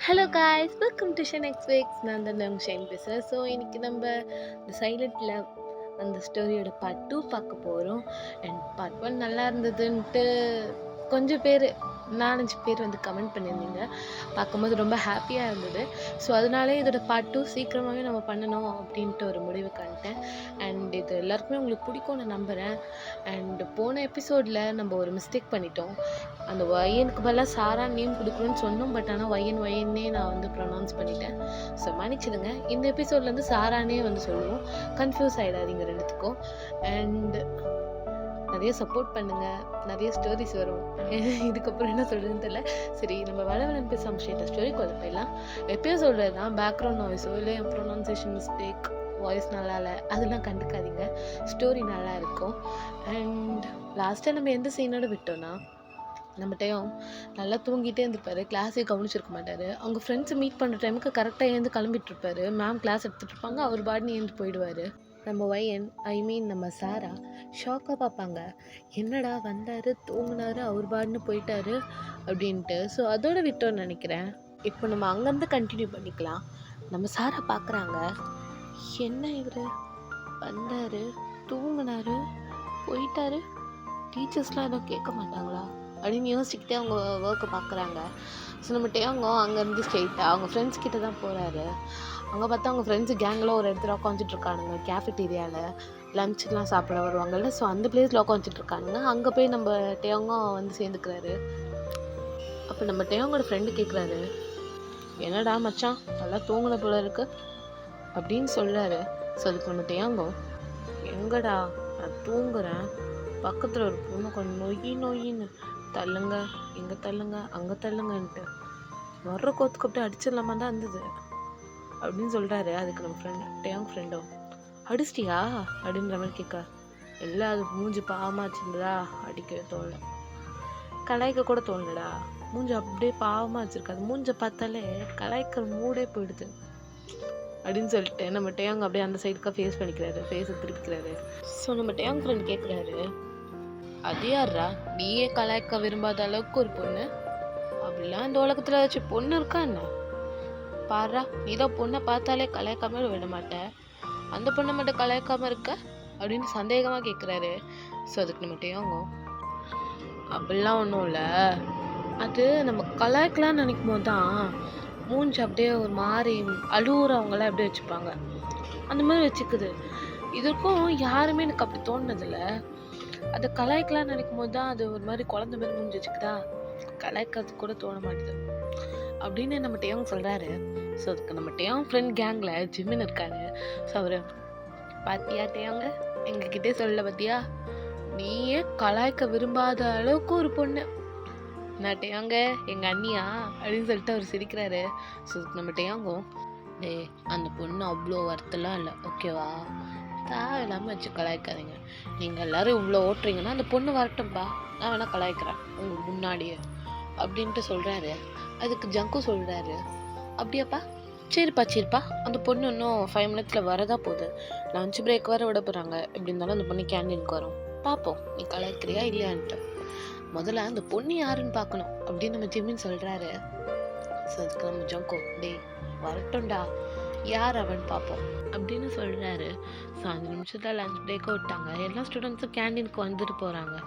Hello guys, welcome to ஷன் எக்ஸ்பெக்ட்ஸ். நான் தான் உங்கள் ஷைன் பேசுகிறேன். ஸோ இன்றைக்கி நம்ம இந்த சைலண்ட் லவ் அந்த ஸ்டோரியோட பார்ட் 2 பார்க்க போகிறோம். அண்ட் பார்ட் 1 நல்லா இருந்ததுன்ட்டு கொஞ்சம் பேர் 4-5 பேர் வந்து கமெண்ட் பண்ணியிருந்தீங்க. பார்க்கும்போது ரொம்ப ஹாப்பியாக இருந்தது. ஸோ அதனாலே இதோட பார்ட் 2 சீக்கிரமாகவே நம்ம பண்ணணும் அப்படின்ட்டு ஒரு முடிவுக்கு வந்துட்டேன். அண்ட் இது எல்லாருக்குமே உங்களுக்கு பிடிக்கும்னு நம்புகிறேன். அண்ட் போன எபிசோடில் நம்ம ஒரு மிஸ்டேக் பண்ணிட்டோம். அந்த ஒய்யனுக்கு பதிலாக சாரா நேம் கொடுக்கணும்னு சொன்னோம். பட் ஆனால் ஒய்யன்னே நான் வந்து ப்ரொனவுன்ஸ் பண்ணிட்டேன். ஸோ மன்னிச்சிடுங்க. இந்த எபிசோட்லேருந்து சாரானே வந்து சொல்லுவோம். கன்ஃபியூஸ் ஆகிடாதீங்க ரெண்டுத்துக்கும். அண்ட் நிறைய சப்போர்ட் பண்ணுங்கள். நிறைய ஸ்டோரிஸ் வரும். இதுக்கப்புறம் என்ன சொல்கிறதுன்னு தெரியல. சரி, நம்ம வளவலன் பேச அம்ஷேட்ட ஸ்டோரிக்குள்ள போயிடலாம். எபிசோடில் தான் பேக்ரவுண்ட் நாய்ஸோ இல்லை என் ப்ரொனவுன்சேஷன் மிஸ்டேக், வாய்ஸ் நல்லா இல்லை, அதெல்லாம் கண்டுக்காதீங்க. ஸ்டோரி நல்லா இருக்கும். அண்ட் லாஸ்ட்டாக நம்ம எந்த சீனோட விட்டோன்னா, நம்மகிட்டையும் நல்லா தூங்கிட்டே இருந்திருப்பாரு. கிளாஸே கவனிச்சிருக்க மாட்டார். அவங்க ஃப்ரெண்ட்ஸை மீட் பண்ணுற டைமுக்கு கரெக்டாக எழுந்து கிளம்பிட்டு இருப்பாரு. மேம் கிளாஸ் எடுத்துகிட்டு இருப்பாங்க, அவர் பாட்னு எழுந்து போயிடுவார். நம்ம ஒய்யன், நம்ம சாரா ஷாக்காக பார்ப்பாங்க. என்னடா வந்தார், தூங்கினாரு, அவர் பாட்னு போயிட்டாரு அப்படின்ட்டு. ஸோ அதோட விட்டோன்னு நினைக்கிறேன். இப்போ நம்ம அங்கேருந்து கண்டினியூ பண்ணிக்கலாம். நம்ம சாரா பார்க்குறாங்க, என்ன இவர் வந்தார், தூங்கினாரு, போயிட்டாரு, டீச்சர்ஸ்லாம் எதுவும் கேட்க மாட்டாங்களா அப்படின்னு யோசிச்சுக்கிட்டே அவங்க ஒர்க்கை பார்க்குறாங்க. ஸோ நம்மகிட்டே அவங்க அங்கேருந்து ஸ்ட்ரெயிட்டாக அவங்க ஃப்ரெண்ட்ஸ் கிட்ட தான் போகிறாரு. அங்கே பார்த்தா அவங்க ஃப்ரெண்ட்ஸு கேங்கில் ஒரு இடத்துல உட்காந்துட்ருக்கானுங்க. கேஃபிட்டீரியாவில் லஞ்சுலாம் சாப்பிட வருவாங்கள்ல. ஸோ அந்த பிளேஸில் உட்காந்துட்ருக்கானுங்க. அங்கே போய் நம்ம டேவங்க வந்து சேர்ந்துக்கிறாரு. அப்போ நம்ம டேவங்கோட ஃப்ரெண்டு கேட்குறாரு, என்னடா மச்சான் நல்லா தூங்கின போல இருக்கு அப்படின்னு சொல்கிறாரு. ஸோ அதுக்கு நம்ம டேவங்கோ, எங்கடா நான் தூங்குறேன், பக்கத்தில் ஒரு பொண்ணு கொஞ்சம் நொயின்னு தள்ளுங்க, இங்கே தள்ளுங்க, அங்கே தள்ளுங்கன்ட்டு வர்ற கோத்துக்கு அப்படியே அடிச்சிடலாமா தான் இருந்தது அப்படின்னு சொல்கிறாரு. அதுக்கு நம்ம டேவங்க ஃப்ரெண்டோ, அடிச்சிட்டியா அப்படின்ற மாதிரி கேட்க, இல்லை அது மூஞ்சி பாவமாக வச்சுருந்ததா, அடிக்க தோணல, கலாய்க்க கூட தோணலடா, மூஞ்சி அப்படியே பாவமாக வச்சுருக்காது, மூஞ்சை பார்த்தாலே கலாய்க்கிற மூடே போயிடுது அப்படின்னு சொல்லிட்டு நம்ம டேவங்க அப்படியே அந்த சைடுக்காக ஃபேஸ் பண்ணிக்கிறாரு, ஃபேஸை திருப்பிக்கிறாரு. ஸோ நம்ம டேவங்க ஃப்ரெண்ட் கேட்குறாரு, அது யாரா நீயே கலாய்க்க விரும்பாத அளவுக்கு ஒரு பொண்ணு, அப்படிலாம் இந்த உலகத்தில் வச்சு பொண்ணு இருக்கா என்ன, பாரா நீதான் பொண்ணை பார்த்தாலே கலாய்க்காம விட மாட்டேன், அந்த பொண்ணை மட்டும் கலாய்க்காம இருக்க அப்படின்னு சந்தேகமாக கேட்குறாரு. ஸோ அதுக்கு நம்ம டேவங்க, அப்படிலாம் ஒன்றும் இல்லை, அது நம்ம கலாய்க்கலாம்னு நினைக்கும் போது தான் மூஞ்சி அப்படியே ஒரு மாதிரி அழுவுறவங்களாம் அப்படியே வச்சுப்பாங்க, அந்த மாதிரி வச்சுக்குது. இதற்கும் யாருமே எனக்கு அப்படி தோணுனதில்லை. அதை கலாய்க்கலாம்னு நினைக்கும் போது தான் அது ஒரு மாதிரி குழந்தை மாதிரி மூஞ்சி வச்சுக்குதா, கலாய்க்கிறதுக்கு கூட தோண மாட்டுது அப்படின்னு நம்ம டேவங்க சொல்கிறாரு. ஸோ அதுக்கு நம்ம டேவங்க ஃப்ரெண்ட் கேங்கில் ஜிம்மின் இருக்காரு. ஸோ அவர், பாத்தியா டேவங்க எங்ககிட்டே சொல்ல பார்த்தியா, நீயே கலாய்க்க விரும்பாத அளவுக்கு ஒரு பொண்ணு, நான் டேவங்க எங்கள் அண்ணியா அப்படின்னு சொல்லிட்டு அவர் சிரிக்கிறாரு. ஸோ அதுக்கு நம்ம டேவங்க, டே அந்த பொண்ணு அவ்வளோ வருத்தெல்லாம் இல்லை ஓகேவா, தேவையில்லாமல் வச்சு கலாய்க்காதீங்க, நீங்கள் எல்லோரும் இவ்வளோ ஓட்டுறீங்கன்னா அந்த பொண்ணு வரட்டும்பா, நான் வேணால் கலாய்க்கிறேன் உங்களுக்கு முன்னாடியே அப்படின்ட்டு சொல்கிறாரு. அதுக்கு ஜங்கு சொல்கிறாரு, அப்படியாப்பா, சரிப்பா, அந்த பொண்ணு இன்னும் 5 மினிட்ஸில் வரதா போகுது, லஞ்ச் பிரேக் வர விட போகிறாங்க, எப்படி இருந்தாலும் அந்த பொண்ணு கேண்டீனுக்கு வரும், பார்ப்போம் நீ கலாய்க்கிறியா இல்லையான்ட்டு, முதல்ல அந்த பொண்ணு யாருன்னு பார்க்கணும் அப்படின்னு நம்ம ஜிம்மின்னு சொல்கிறாரு. ஸோ அதுக்கு நம்ம ஜங்கு, டே வரட்டும்டா, யார் அவன் பார்ப்போம் அப்படின்னு சொல்கிறாரு. ஸோ 5 நிமிஷத்தில் லஞ்ச் பிரேக்கை விட்டாங்க. எல்லா ஸ்டூடெண்ட்ஸும் கேண்டீனுக்கு வந்துட்டு போகிறாங்க.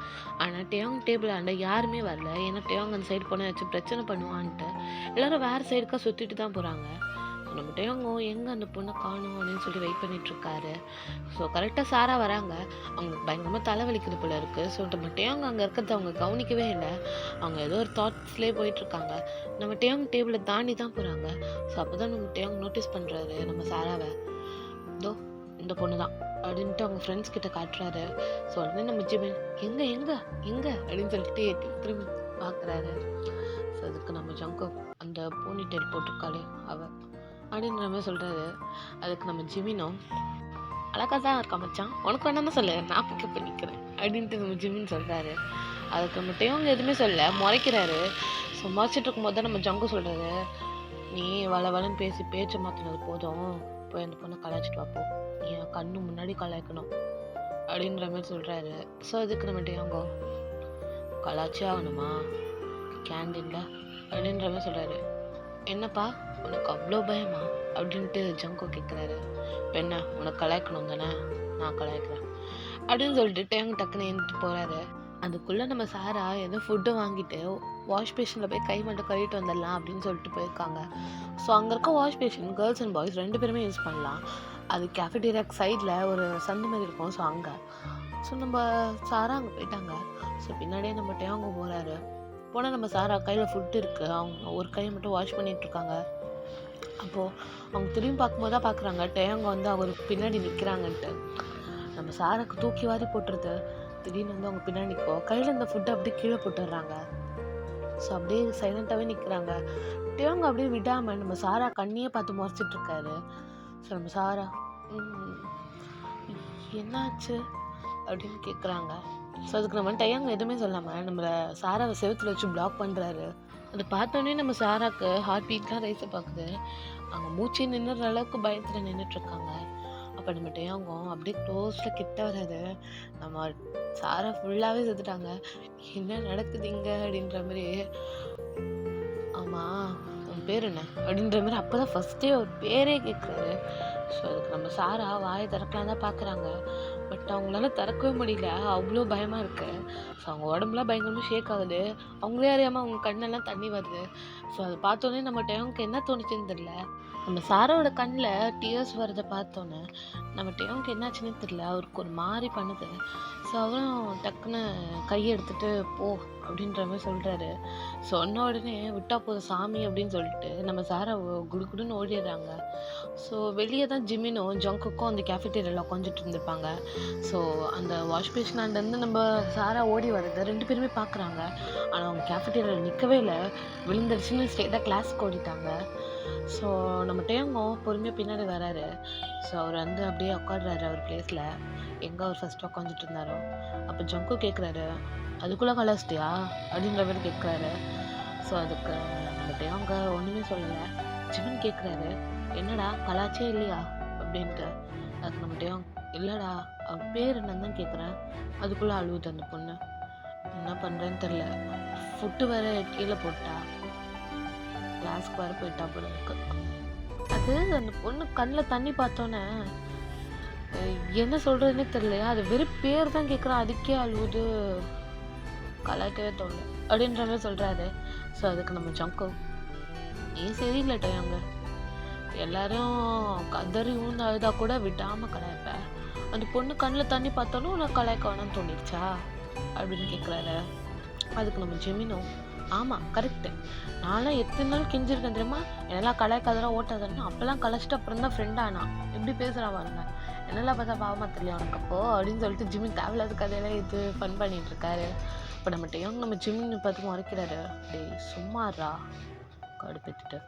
ஆனால் டேவங்க டேபிள் ஆண்ட யாருமே வரல. ஏன்னா டேவங்க அந்த சைடு போனால் ஏதாச்சும் பிரச்சனை பண்ணுவான்ட்டு எல்லோரும் வேறு சைடுக்காக சுற்றிட்டு தான் போகிறாங்க. நம்ம டேவங்க எங்கே அந்த பொண்ணை காணும் அப்படின்னு சொல்லி வெயிட் பண்ணிகிட்ருக்காரு. ஸோ கரெக்டாக சாரா வராங்க. அவங்களுக்கு பயங்கரமாக தலைவலிக்குது போல இருக்குது. ஸோ நம்ம டேவங்க அங்கே இருக்கிறத அவங்க கவனிக்கவே இல்லை. அவங்க ஏதோ ஒரு தாட்ஸ்லேயே போயிட்டுருக்காங்க. நம்ம டேவங்க டேபிளை தாண்டி தான் போகிறாங்க. ஸோ அப்போ தான் நம்ம டேவங்க நோட்டீஸ் பண்ணுறாரு நம்ம சாராவை, இதோ இந்த பொண்ணு தான் அப்படின்ட்டு அவங்க ஃப்ரெண்ட்ஸ் கிட்ட காட்டுறாரு. ஸோ உடனே நம்ம ஜிமின், எங்கே அப்படின்னு சொல்லிட்டு திரும்பி பார்க்குறாரு. ஸோ அதுக்கு நம்ம ஜங்கு, அந்த போனி டெயில் போட்டிருக்காளே அவள் அப்படின்ற மாதிரி சொல்கிறாரு. அதுக்கு நம்ம ஜிமினும், அழகாக தான் இருக்கா மச்சான், உனக்கு வேணாம் சொல்லு, நான் பிக்கப் பண்ணிக்கிறேன் அப்படின்ட்டு நம்ம ஜிமின் சொல்கிறாரு. அதுக்கு நம்ம டேவங்க எதுவுமே சொல்ல முறைக்கிறாரு. ஸோ முறைச்சிட்டு இருக்கும்போது தான் நம்ம ஜங்கு சொல்கிறாரு, நீ வளன்னு பேசி பேச்சை மாற்றினது போதும், போய் அந்த பொண்ணை கலாய்ச்சிட்டு வாப்போ, என் கண்ணு முன்னாடி கலாய்க்கணும் அப்படின்ற மாதிரி சொல்கிறாரு. ஸோ அதுக்கு நம்ம டேவங்க, கலாய்ச்சி ஆகணுமா கேண்டீனில் அப்படின்ற மாதிரி சொல்கிறாரு. என்னப்பா உனக்கு அவ்வளோ பயமா அப்படின்ட்டு ஜங்கோ கேட்குறாரு. இப்போ என்ன உனக்கு கலாய்க்கணும் தானே, நான் கலாய்க்கிறேன் அப்படின்னு சொல்லிட்டு டேங்க டக்குன்னு எழுந்துட்டு போறாரு. அதுக்குள்ள நம்ம சாரா ஏதோ ஃபுட்டு வாங்கிட்டு வாஷ் பேஷனில் போய் கை மட்டும் கழுவிட்டு வந்துடலாம் அப்படின்னு சொல்லிட்டு போயிருக்காங்க. ஸோ அங்கே இருக்க wash basin girls and boys 2 பேருமே யூஸ் பண்ணலாம். அது கேஃபேட்டீரியாக்கு சைடில் ஒரு சந்து மாதிரி இருக்கும். ஸோ அங்கே ஸோ நம்ம சாரா அங்கே போயிட்டாங்க. ஸோ பின்னாடியே நம்ம டேங்க போகிறாரு. போனால் நம்ம சாரா கையில் ஃபுட்டு இருக்குது. அவங்க ஒரு கையை மட்டும் வாஷ் பண்ணிட்டு இருக்காங்க. அப்போது அவங்க திரும்பி பார்க்கும்போது தான் பார்க்குறாங்க டேங்க வந்து அவர் பின்னாடி நிற்கிறாங்கன்ட்டு. நம்ம சாராக்கு தூக்கி வாரி போட்டுருது. திடீர்னு வந்து அவங்க பின்னாடி நிற்கும். கையில் இந்த ஃபுட்டை அப்படியே கீழே போட்டுடுறாங்க. ஸோ அப்படியே சைலண்ட்டாகவே நிற்கிறாங்க. டேங்க அப்படியே விடாமல் நம்ம சாரா கண்ணியே பார்த்து முறைச்சிட்டு இருக்காரு. ஸோ நம்ம சாரா என்னாச்சு அப்படின்னு கேட்குறாங்க. ஸோ அதுக்கு நம்ம டேங்க எதுவுமே சொல்லாமல் நம்மளை சாராவை செவுத்துல வச்சு பிளாக் பண்ணுறாரு. அதை பார்த்தோன்னே நம்ம சாராக்கு ஹார்ட் பீட்லாம் ரைஸை பார்க்குது. அங்கே மூச்சு நின்றுற அளவுக்கு பயத்தில் நின்றுட்டுருக்காங்க. அப்போ நம்ம டேங்க அப்படியே க்ளோஸில் கிட்ட வராது. நம்ம சாரா ஃபுல்லாகவே செத்துட்டாங்க. என்ன நடக்குது இங்கே அப்படின்ற மாதிரி. ஆமாம் உன் பேர் என்ன அப்படின்ற மாதிரி அப்போ தான் ஃபஸ்ட்டே ஒரு பேரே கேட்குறாரு. ஸோ அதுக்கு நம்ம சாரா வாயை திறக்கலாம் தான் பார்க்குறாங்க. பட் அவங்களால திறக்கவே முடியல, அவ்வளோ பயமாக இருக்குது. ஸோ அவங்க உடம்புலாம் பயங்கரமாக ஷேக் ஆகுது. அவங்களே அறியாமல் அவங்க கண்ணெல்லாம் தண்ணி வருது. ஸோ அதை பார்த்தோன்னே நம்ம டேவுக்கு என்ன தோணுச்சுன்னு தெரில. நம்ம சாரோட கண்ணில் டியர்ஸ் வரதை பார்த்தோன்னே நம்ம டேவுக்கு என்னாச்சுன்னு தெரில, அவருக்கு ஒரு மாதிரி பண்ணுது. ஸோ அவரும் டக்குன்னு கையை எடுத்துகிட்டு போ அப்படின்ற மாதிரி சொல்கிறாரு. சொன்ன உடனே விட்டா போதும் சாமி அப்படின்னு சொல்லிட்டு நம்ம சாரா குடுக்குடுன்னு ஓடிடுறாங்க. ஸோ வெளியே தான் ஜிமினும் ஜங்குக்கும் அந்த கேஃபேட்டீரியாவில் உட்காந்துட்டு இருந்திருப்பாங்க. ஸோ அந்த வாஷ் பேஷனாண்டேருந்து நம்ம சாரா ஓடி வர்றது 2 பேருமே பார்க்குறாங்க. ஆனால் அவங்க கேஃபேட்டீரியாவில் நிற்கவே இல்லை, விழுந்துருச்சுன்னு ஸ்ட்ரெயிட்டாக கிளாஸுக்கு ஓடிட்டாங்க. ஸோ நம்ம டேங்கோ பொறுமையாக பின்னாடி வராரு. ஸோ அவர் வந்து அப்படியே உட்காடுறாரு அவர் பிளேஸில், எங்கே அவர் ஃபஸ்ட்டு உட்காந்துட்டு இருந்தாரோ. அப்போ ஜங்கு கேட்குறாரு, அதுக்குள்ளே கலாச்சிட்டியா அப்படின்ற மாதிரி கேட்குறாரு. ஸோ அதுக்கு நம்ம டேங்க ஒன்றுமே சொல்லலை. ஜிமன் கேட்குறாரு, என்னடா கலாச்சே இல்லையா அப்படின்ட்டு. அதுக்கு நம்ம டேங், இல்லைடா அவன் பேர் என்னன்னு தான் கேட்குறேன். அதுக்குள்ளே அழுவுது அந்த பொண்ணு. என்ன பண்ணுறேன்னு தெரில, ஃபுட்டு வேற கீழே போட்டா, கிளாஸ்க்கு வர போயிட்டா போல இருக்கு. அது அந்த பொண்ணு கண்ணில் தண்ணி பார்த்தோன்னே என்ன சொல்கிறதுனே தெரியலையா, அது வெறும் பேர் தான் கேட்குறான், அதுக்கே அழுவுது, கலாய்க்கவே தோணு அப்படின்ற மாதிரி சொல்கிறாரு. ஸோ அதுக்கு நம்ம ஜங்கு, ஏன் சரியில்லை டேங்க, எல்லாரும் கதறி ஊந்து அழுதா கூட விடாமல் கலாய்ப்பேன், அந்த பொண்ணு கண்ணில் தண்ணி பார்த்தாலும் உனக்கு கலாய்க்க வேணாம்னு தோணிடுச்சா அப்படின்னு கேட்குறாரு. அதுக்கு நம்ம ஜெமினும், ஆமாம் கரெக்டு, நான்லாம் எத்தனை நாள் கெஞ்சிருக்கேன் தெரியுமா, என்னெல்லாம் கலாய்க்காதெல்லாம் ஓட்டாதன்னா, அப்போல்லாம் கலாச்சிட்டு அப்புறம் தான் ஃப்ரெண்ட் ஆனா, எப்படி பேசுகிறா பாருங்க, என்னெல்லாம் பார்த்தா பாவமாக தெரியல உனக்கு அப்போ அப்படின்னு சொல்லிட்டு ஜிமின் தேவையில்லாத கதையெல்லாம் இது ஃபன் பண்ணிட்டு இருக்காரு. இப்போ நம்ம டேங் நம்ம ஜிமின் பார்த்து முறைக்கிறாரு, டே சும்மாறா கடுப்பேத்துட்டு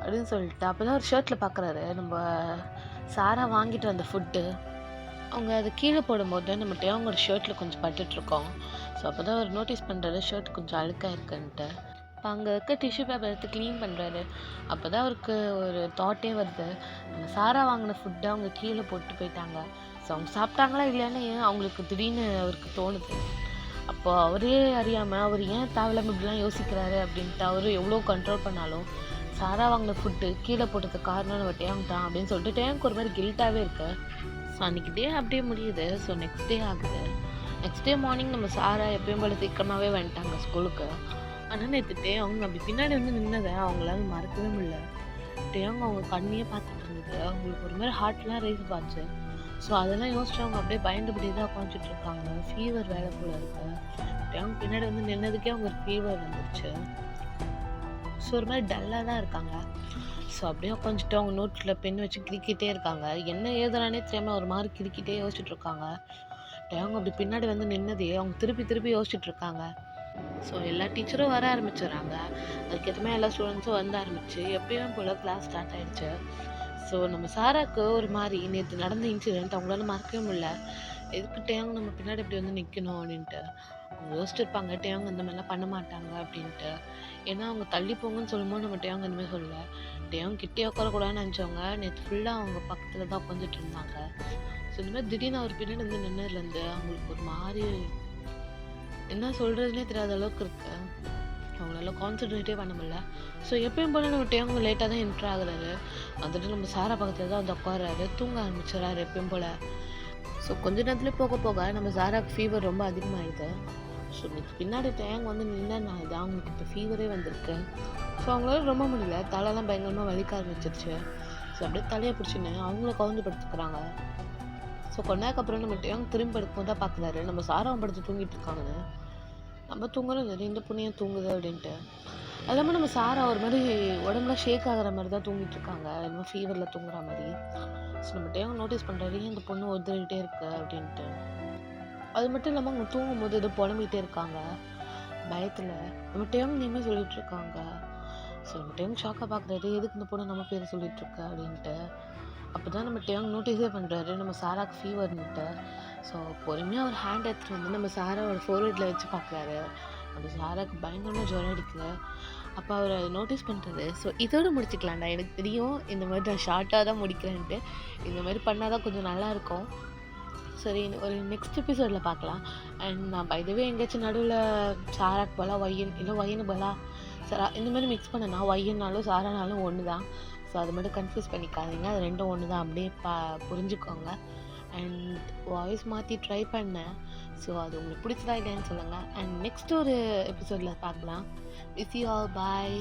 அப்படின்னு சொல்லிட்டு. அப்போ தான் ஒரு ஷர்ட்டில் பார்க்குறாரு நம்ம சாரா வாங்கிட்டு வந்த ஃபுட்டு. அவங்க அதை கீழே போடும்போது நம்ம டேங்கோட ஷர்ட்டில் கொஞ்சம் பட்டுட்ருக்கோம். ஸோ அப்போ தான் அவர் நோட்டீஸ் பண்ணுறாரு ஷர்ட் கொஞ்சம் அழுக்காக இருக்குன்ட்டு. இப்போ அங்கே இருக்க டிஷ்யூ பேப்பர் எடுத்து க்ளீன் பண்ணுறாரு. அப்போ தான் அவருக்கு ஒரு தாட்டே வருது, நம்ம சாரா வாங்கின ஃபுட்டை அவங்க கீழே போட்டு போயிட்டாங்க. ஸோ அவங்க சாப்பிட்டாங்களா இல்லையான்னு அவங்களுக்கு திடீர்னு அவருக்கு தோணுது. அப்போ அவரே அறியாமல் அவர் ஏன் தேவையில்லாமல் இப்படிலாம் யோசிக்கிறாரு அப்படின்ட்டு அவர் எவ்வளோ கண்ட்ரோல் பண்ணாலும் சாரா வாங்கின ஃபுட்டு கீழே போட்டதுக்கு காரணம் நம்ம டேங் தான் அப்படின்னு சொல்லிட்டு டேங்க் ஒரு மாதிரி கில்ட்டாகவே இருக்கு. ஸோ அன்றைக்கி டே அப்படியே முடியுது. ஸோ நெக்ஸ்ட் டே ஆகுது. நெக்ஸ்ட் டே மார்னிங் நம்ம சாரா எப்பயும் போல சீக்கிரமாகவே வந்துட்டாங்க ஸ்கூலுக்கு. ஆனால் நேற்று டேங் அப்படி பின்னாடி வந்து நின்னதை அவங்களால மறக்கவே முடியல. டேங் அவங்க கண்ணியே பார்த்துட்டு இருந்தது. அவங்களுக்கு ஒரு மாதிரி ஹார்ட்லாம் ரைஸ் ஆச்சு. ஸோ அதெல்லாம் யோசிச்சு அவங்க அப்படியே பயந்துபடி தான் உட்காந்துட்டு இருக்காங்க. ஃபீவர் வேலை போல இருக்கு. டேங் பின்னாடி வந்து நின்னதுக்கே அவங்க ஃபீவர் வந்துருச்சு. ஸோ ஒரு மாதிரி டல்லாக தான் இருக்காங்க. ஸோ அப்படியே உட்காந்துட்டு அவங்க நோட்டில் பென் வச்சு கிறுக்கிட்டே இருக்காங்க. என்ன ஏதுனானே தெரியாமல் ஒரு மாதிரி கிறுக்கிட்டே யோசிச்சுட்டு இருக்காங்க. அவங்க அப்படி பின்னாடி வந்து நின்னதையே அவங்க திருப்பி திருப்பி யோசிச்சுட்டு இருக்காங்க. ஸோ எல்லா டீச்சரும் வர ஆரம்பிச்சிடுறாங்க. அதுக்கேற்றமே எல்லா ஸ்டூடெண்ட்ஸும் வந்து ஆரம்பிச்சு எப்பயும் போல் கிளாஸ் ஸ்டார்ட் ஆகிடுச்சு. ஸோ நம்ம சாராக்கு ஒரு மாதிரி நேற்று நடந்த இன்சிடெண்ட் அவங்களால மறக்கவே முடியல. எதுக்கு டேங் நம்ம பின்னாடி இப்படி வந்து நிற்கணும் அப்படின்ட்டு அவங்க யோசிச்சிருப்பாங்க. டேங் இந்த மாதிரிலாம் பண்ண மாட்டாங்க அப்படின்ட்டு. ஏன்னா அவங்க தள்ளி போங்கன்னு சொல்லும்போது நம்ம டேங் இந்த மாதிரி சொல்லலை. டேங் கிட்டே உட்காரக்கூடாதுன்னு நினச்சவங்க நேற்று ஃபுல்லாக அவங்க பக்கத்தில் தான் உட்காந்துட்டு இருந்தாங்க. ஸோ இந்த மாதிரி திடீர்னு அவர் பின்னாடி வந்து நின்னதுலேருந்து அவங்களுக்கு ஒரு மாதிரி என்ன சொல்கிறதுனே தெரியாத அளவுக்கு இருக்கு. அவங்களால கான்சன்ட்ரேட்டே பண்ண முடியல. ஸோ எப்பயும் போல் நம்ம டேவங்க லேட்டாக தான் என்ட்ரு ஆகுறாரு. வந்துட்டு நம்ம சாரா பக்கத்தில் தான் வந்து உட்காராரு. தூங்க ஆரம்பிச்சிடறாரு எப்பயும் போல். ஸோ கொஞ்ச நேரத்துலேயே போக போக நம்ம சாராக்கு ஃபீவர் ரொம்ப அதிகமாகிடுது. ஸோ இன்னைக்கு பின்னாடி டேங் வந்து நின்னா தான் அவங்களுக்கு இப்போ ஃபீவரே வந்திருக்கு. ஸோ அவங்களால ரொம்ப முடியல. தலைலாம் பயங்கரமாக வலிக்க ஆரம்பிச்சிருச்சு. ஸோ அப்படியே தலையை பிடிச்சின்னு அவங்கள கவுந்து படுத்துக்கிறாங்க. ஸோ கொஞ்ச நேரம் அப்புறம் நம்ம டேங் திரும்பி படுக்கும் தான் பார்க்குறாரு. நம்ம சாராவும் படுத்து தூங்கிட்டு இருக்காங்கன்னு. நம்ம தூங்குறோம் சரி, இந்த பொண்ணையும் தூங்குது அப்படின்ட்டு. அது இல்லாமல் நம்ம சாரா ஒரு மாதிரி உடம்புலாம் ஷேக் ஆகிற மாதிரி தான் தூங்கிட்டு இருக்காங்க. இன்னும் ஃபீவரில் தூங்குற மாதிரி. ஸோ நம்ம டேவ் நோட்டீஸ் பண்ணுறாரு, இந்த பொண்ணு உதறிட்டே இருக்கு அப்படின்ட்டு. அது மட்டும் இல்லாமல் அவங்க தூங்கும்போது ஏதோ புலம்பிகிட்டே இருக்காங்க பயத்தில். நம்ம டேவ் நேமே சொல்லிட்டு இருக்காங்க. ஸோ நம்ம டேவ் ஷாக்காக பார்க்குறாரு, எதுக்கு இந்த பொண்ணு நம்ம பேரை சொல்லிட்டு இருக்க அப்படின்ட்டு. அப்போ தான் நம்ம டேவ் நோட்டீஸே பண்ணுறாரு நம்ம சாராக்கு ஃபீவர்னுட்டு. ஸோ பொறுமையாக ஒரு ஹேண்ட் எடுத்துகிட்டு வந்து நம்ம சாராவோட ஃபோர்ஹெட்டில் வச்சு பார்க்குறாரு. நம்ம சாராக்கு பயங்கரமாக ஜுரம் அடிக்குது. அப்போ அவர் அதை நோட்டீஸ் பண்ணுறாரு. ஸோ இதோடு முடிச்சுக்கலாம்டா. எனக்கு தெரியும் இந்த மாதிரி நான் ஷார்ட்டாக தான் முடிக்கிறேன்ட்டு. இந்த மாதிரி பண்ணால் தான் கொஞ்சம் நல்லாயிருக்கும். சரி, ஒரு நெக்ஸ்ட் எபிசோடில் பார்க்கலாம். அண்ட் நான் பைதவே எங்கேயாச்சும் நடுவில் சாராக்கு பலா ஒய்யன் இல்லை ஒய்யனு பலா சாரா இந்த மாதிரி மிக்ஸ் பண்ணனா ஒய்யனாலும் சாரானாலும் ஒன்று தான். ஸோ அதை மட்டும் கன்ஃபியூஸ் பண்ணிக்காதீங்க. அது ரெண்டும் ஒன்று தான், அப்படியே புரிஞ்சுக்கோங்க. அண்ட் வாய்ஸ் மாற்றி ட்ரை பண்ணேன். ஸோ அது உங்களுக்கு பிடிச்சதா இல்லைன்னு சொல்லுங்கள். அண்ட் நெக்ஸ்ட் ஒரு எபிசோடில் பார்க்கலாம். With you all, bye.